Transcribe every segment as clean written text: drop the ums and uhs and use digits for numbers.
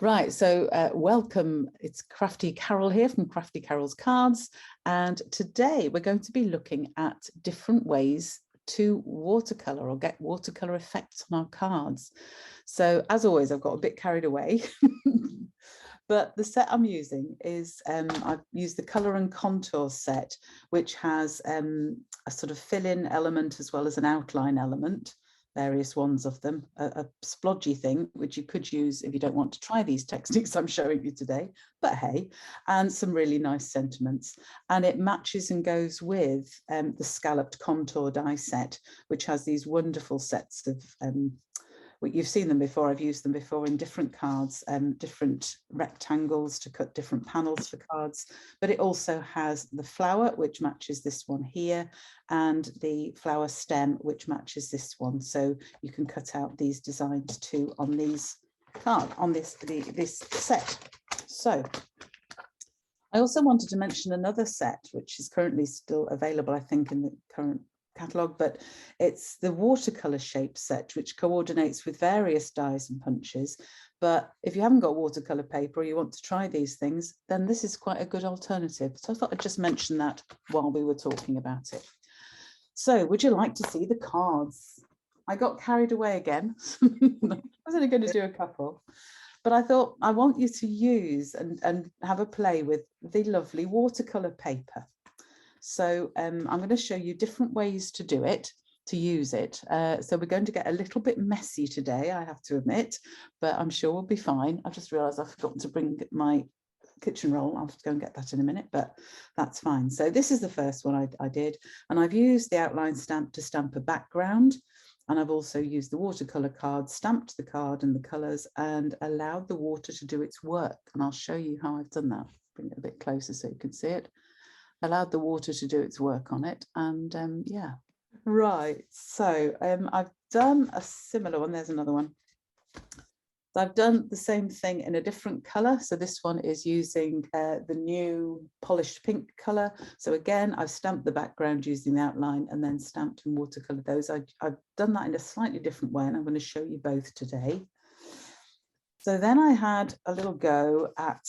Right, so welcome. It's Crafty Carol here from Crafty Carol's Cards, and today we're going to be looking at different ways to watercolor or get watercolor effects on our cards. So as always, I've got a bit carried away, but the set I'm using is I've used the Color and Contour set, which has a sort of fill-in element as well as an outline element. Various ones of them, a splodgy thing, which you could use if you don't want to try these techniques I'm showing you today, but hey, and some really nice sentiments. And it matches and goes with the Scalloped Contour Die Set, which has these wonderful sets of, you've seen them before, I've used them before in different cards, different rectangles to cut different panels for cards, but it also has the flower, which matches this one here, and the flower stem, which matches this one. So you can cut out these designs too on these cards, on this set. So I also wanted to mention another set, which is currently still available, I think, in the current catalogue, but it's the Watercolor Shape Set, which coordinates with various dies and punches. But if you haven't got watercolor paper or you want to try these things, then this is quite a good alternative. So I thought I'd just mention that while we were talking about it. So would you like to see the cards? I got carried away again. I was only going to do a couple, but I thought I want you to use and have a play with the lovely watercolor paper. So I'm going to show you different ways to do it, to use it. So we're going to get a little bit messy today, I have to admit, but I'm sure we'll be fine. I've just realised I've forgotten to bring my kitchen roll. I'll have to go and get that in a minute, but that's fine. So this is the first one I did, and I've used the outline stamp to stamp a background. And I've also used the watercolor card, stamped the card and the colours, and allowed the water to do its work. And I'll show you how I've done that. Bring it a bit closer so you can see it. Allowed the water to do its work on it, and yeah, right. So I've done a similar one. There's another one. So I've done the same thing in a different color. So this one is using the new polished pink color. So again, I've stamped the background using the outline and then stamped and watercolor those. I've done that in a slightly different way, and I'm going to show you both today. So then I had a little go at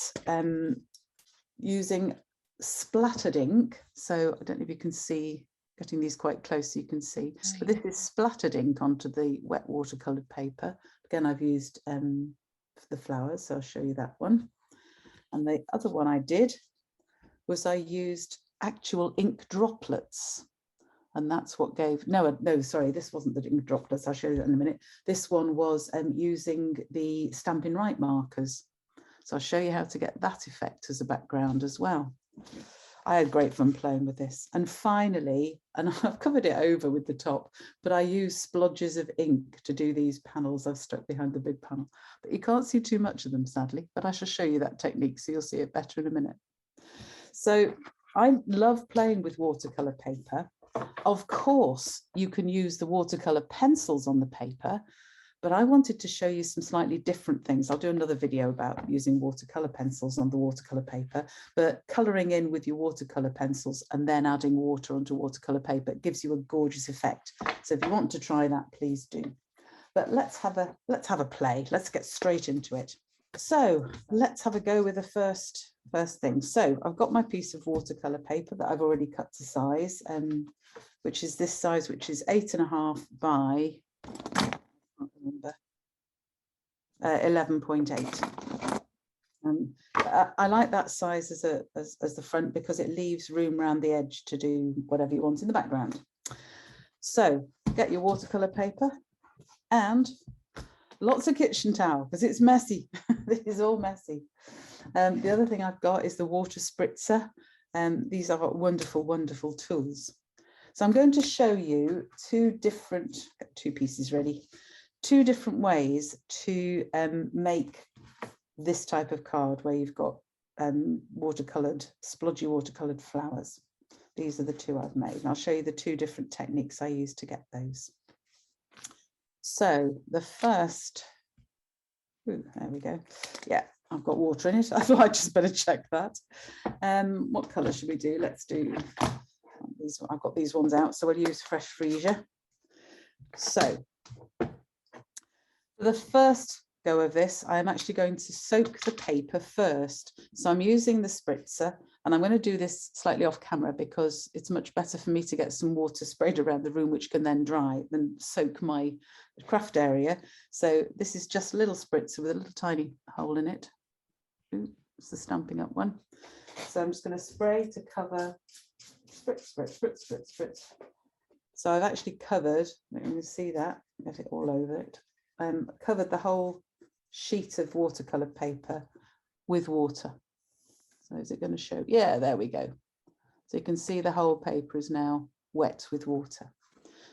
using splattered ink. So I don't know if you can see, getting these quite close so you can see, but this is splattered ink onto the wet watercolored paper. Again, I've used the flowers, so I'll show you that one. And the other one I did was I used actual ink droplets, and that's what gave, no, sorry, this wasn't the ink droplets, I'll show you that in a minute. This one was using the Stampin' Right markers. So I'll show you how to get that effect as a background as well. I had great fun playing with this. And finally, and I've covered it over with the top, but I use splodges of ink to do these panels I've stuck behind the big panel. But you can't see too much of them, sadly, but I shall show you that technique so you'll see it better in a minute. So I love playing with watercolor paper. Of course, you can use the watercolor pencils on the paper, but I wanted to show you some slightly different things. I'll do another video about using watercolor pencils on the watercolor paper, but coloring in with your watercolor pencils and then adding water onto watercolor paper gives you a gorgeous effect. So if you want to try that, please do. But let's have a play. Let's get straight into it. So let's have a go with the first thing. So I've got my piece of watercolor paper that I've already cut to size, which is this size, which is 8.5 by 11.8. I like that size as the front because it leaves room around the edge to do whatever you want in the background. So get your watercolor paper and lots of kitchen towel because it's messy. This is all messy. The other thing I've got is the water spritzer. These are wonderful, wonderful tools. So I'm going to show you two pieces ready. Two different ways to make this type of card where you've got splodgy watercolored flowers. These are the two I've made, and I'll show you the two different techniques I use to get those. So the first, there we go. Yeah, I've got water in it. I thought I'd just better check that. What colour should we do? Let's do these. I've got these ones out, so we'll use Fresh Freesia. So the first go of this, I am actually going to soak the paper first. So I'm using the spritzer, and I'm going to do this slightly off camera because it's much better for me to get some water sprayed around the room, which can then dry, than soak my craft area. So this is just a little spritzer with a little tiny hole in it. Ooh, it's the Stampin' Up one. So I'm just going to spray to cover, spritz, spritz, spritz, spritz, spritz. So I've actually covered, you can see that, get it all over it, covered the whole sheet of watercolor paper with water. So is it going to show? Yeah, there we go. So you can see the whole paper is now wet with water.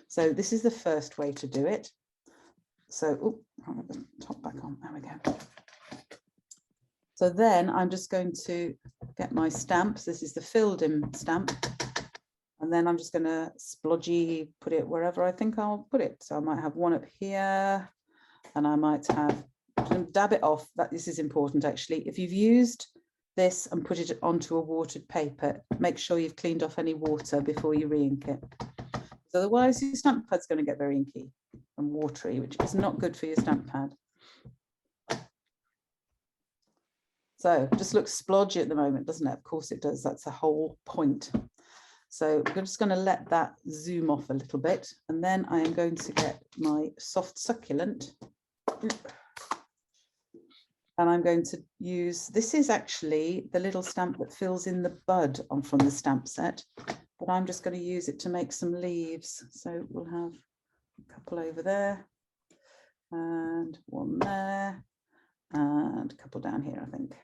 So this is the first way to do it. So, I'll have the top back on, there we go. So then I'm just going to get my stamps. This is the filled in stamp. And then I'm just going to splodgy put it wherever I think I'll put it. So I might have one up here, and I might have, dab it off. This is important actually. If you've used this and put it onto a watered paper, make sure you've cleaned off any water before you re-ink it. Otherwise your stamp pad's going to get very inky and watery, which is not good for your stamp pad. So it just looks splodgy at the moment, doesn't it? Of course it does. That's the whole point. So we're just going to let that zoom off a little bit, and then I am going to get my soft succulent, and I'm going to use, this is actually the little stamp that fills in the bud on from the stamp set, but I'm just going to use it to make some leaves. So we'll have a couple over there, and one there, and a couple down here, I think.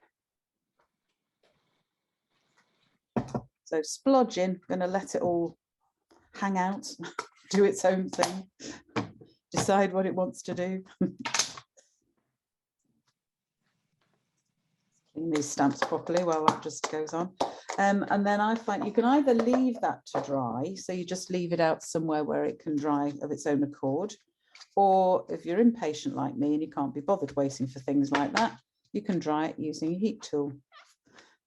So splodging, going to let it all hang out, do its own thing, decide what it wants to do. Clean these stamps properly while that just goes on. And then I find you can either leave that to dry, so you just leave it out somewhere where it can dry of its own accord, or if you're impatient like me and you can't be bothered waiting for things like that, you can dry it using a heat tool.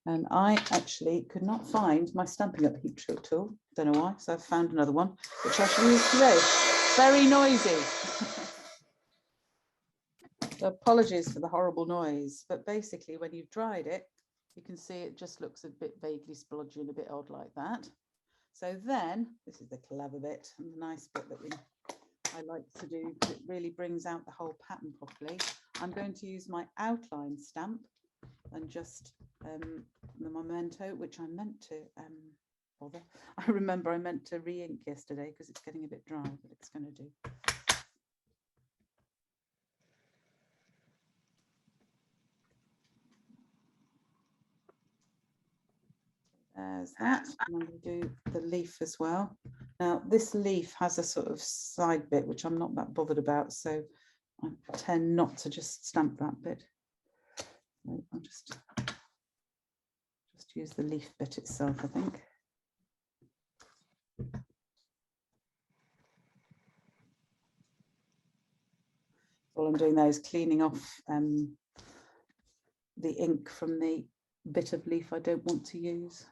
And I actually could not find my Stampin' Up heat tool, don't know why, so I've found another one, which I shall use today. Very noisy. So apologies for the horrible noise, but basically when you've dried it, you can see it just looks a bit vaguely splodgy and a bit odd like that. So then, this is the clever bit and the nice bit that I like to do, because it really brings out the whole pattern properly. I'm going to use my outline stamp and just the memento, which I meant to bother. I remember I meant to re-ink yesterday because it's getting a bit dry, but it's going to do. There's that. And I'm going to do the leaf as well. Now this leaf has a sort of side bit which I'm not that bothered about, so I tend not to just stamp that bit. I'll just use the leaf bit itself, I think. All I'm doing there is cleaning off the ink from the bit of leaf I don't want to use.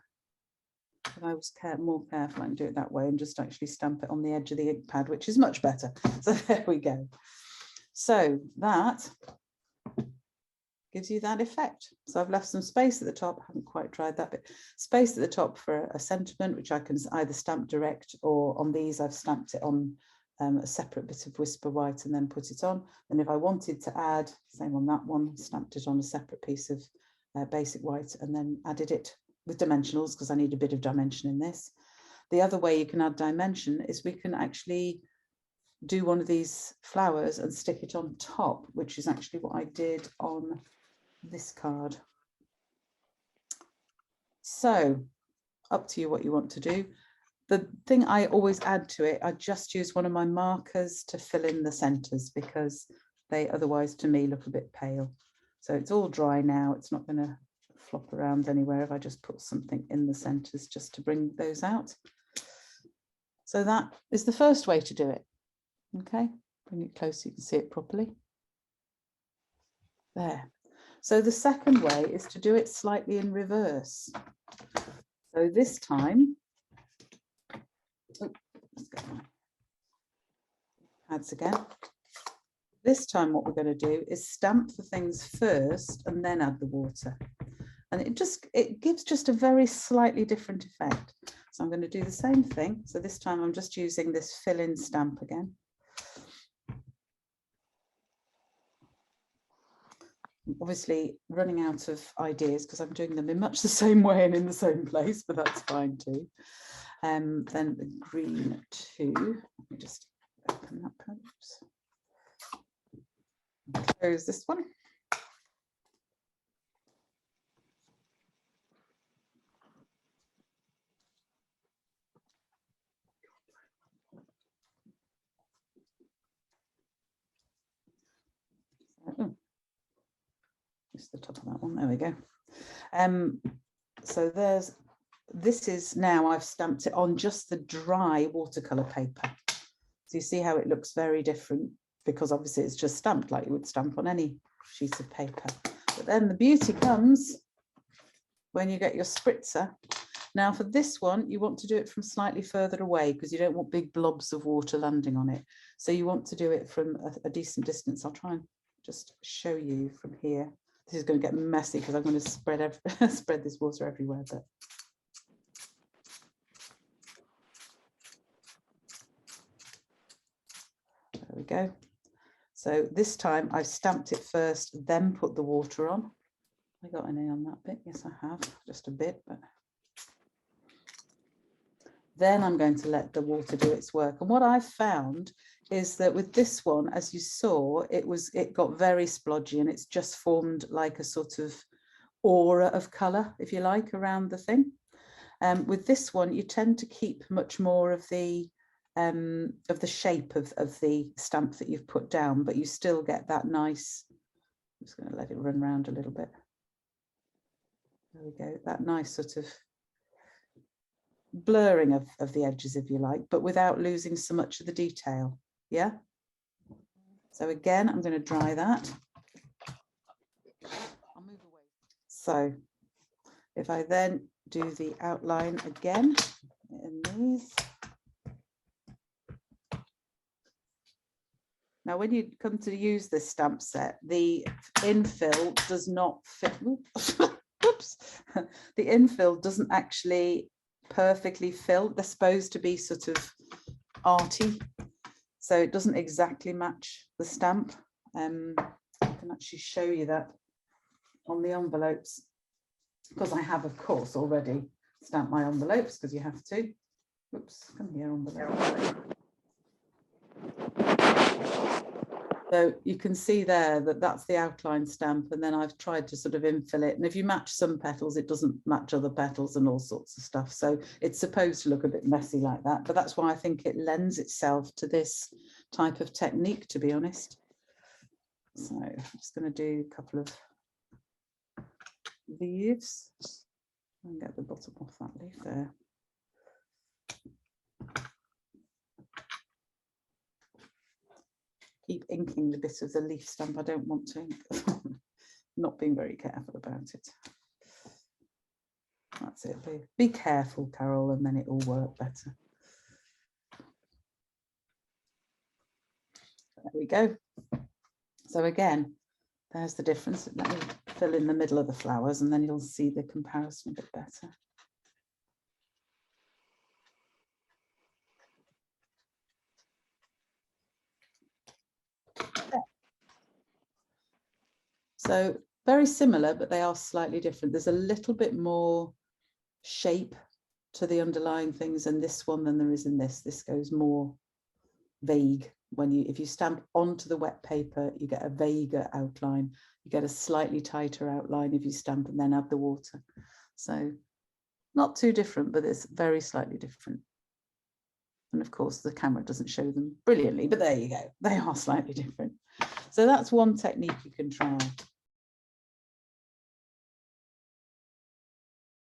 If I was more careful, I can do it that way and just actually stamp it on the edge of the ink pad, which is much better. So there we go. So that gives you that effect. So I've left some space at the top, haven't quite tried that bit, space at the top for a sentiment, which I can either stamp direct, or on these I've stamped it on a separate bit of Whisper White and then put it on. And if I wanted to add, same on that one, stamped it on a separate piece of basic white and then added it with dimensionals, because I need a bit of dimension in this. The other way you can add dimension is we can actually do one of these flowers and stick it on top, which is actually what I did on this card. So up to you what you want to do. The thing I always add to it, I just use one of my markers to fill in the centers, because they otherwise to me look a bit pale. So it's all dry now, it's not going to flop around anywhere if I just put something in the centers just to bring those out. So that is the first way to do it. Okay, bring it close so you can see it properly. There. So the second way is to do it slightly in reverse. So this time, let's get my pads again. This time what we're going to do is stamp the things first and then add the water. And it gives just a very slightly different effect. So I'm going to do the same thing. So this time I'm just using this fill-in stamp again. I'm obviously running out of ideas because I'm doing them in much the same way and in the same place, but that's fine too. Then the green too. Let me just open that perhaps. Close this one. Just the top of that one. There we go. So this is now I've stamped it on just the dry watercolor paper. So you see how it looks very different because obviously it's just stamped like you would stamp on any sheet of paper. But then the beauty comes when you get your spritzer. Now for this one, you want to do it from slightly further away because you don't want big blobs of water landing on it. So you want to do it from a decent distance. I'll try and just show you from here. This is going to get messy because I'm going to spread this water everywhere. But there we go. So this time I've stamped it first, then put the water on. Have I got any on that bit? Yes, I have, just a bit. But then I'm going to let the water do its work. And what I've found is that with this one, as you saw, it got very splodgy and it's just formed like a sort of aura of colour, if you like, around the thing. With this one, you tend to keep much more of the shape of the stamp that you've put down, but you still get that nice, I'm just going to let it run around a little bit. There we go, that nice sort of blurring of the edges, if you like, but without losing so much of the detail. Yeah. So again, I'm going to dry that. I'll move away. So if I then do the outline again in these. Now, when you come to use this stamp set, the infill does not fit. Oops. The infill doesn't actually perfectly fill. They're supposed to be sort of arty, so it doesn't exactly match the stamp. I can actually show you that on the envelopes because I have, of course, already stamped my envelopes because you have to. Oops, come here, envelope. So you can see there that that's the outline stamp, and then I've tried to sort of infill it. And if you match some petals, it doesn't match other petals and all sorts of stuff. So it's supposed to look a bit messy like that. But that's why I think it lends itself to this type of technique, to be honest. So I'm just going to do a couple of leaves and get the bottom off that leaf there. Keep inking the bit of the leaf stamp I don't want to ink. Not being very careful about it. That's it. Be careful, Carol, and then it will work better. There we go. So again, there's the difference. Let me fill in the middle of the flowers and then you'll see the comparison a bit better. So very similar, but they are slightly different. There's a little bit more shape to the underlying things in this one than there is in this. This goes more vague. If you stamp onto the wet paper, you get a vaguer outline. You get a slightly tighter outline if you stamp and then add the water. So not too different, but it's very slightly different. And of course, the camera doesn't show them brilliantly, but there you go. They are slightly different. So that's one technique you can try.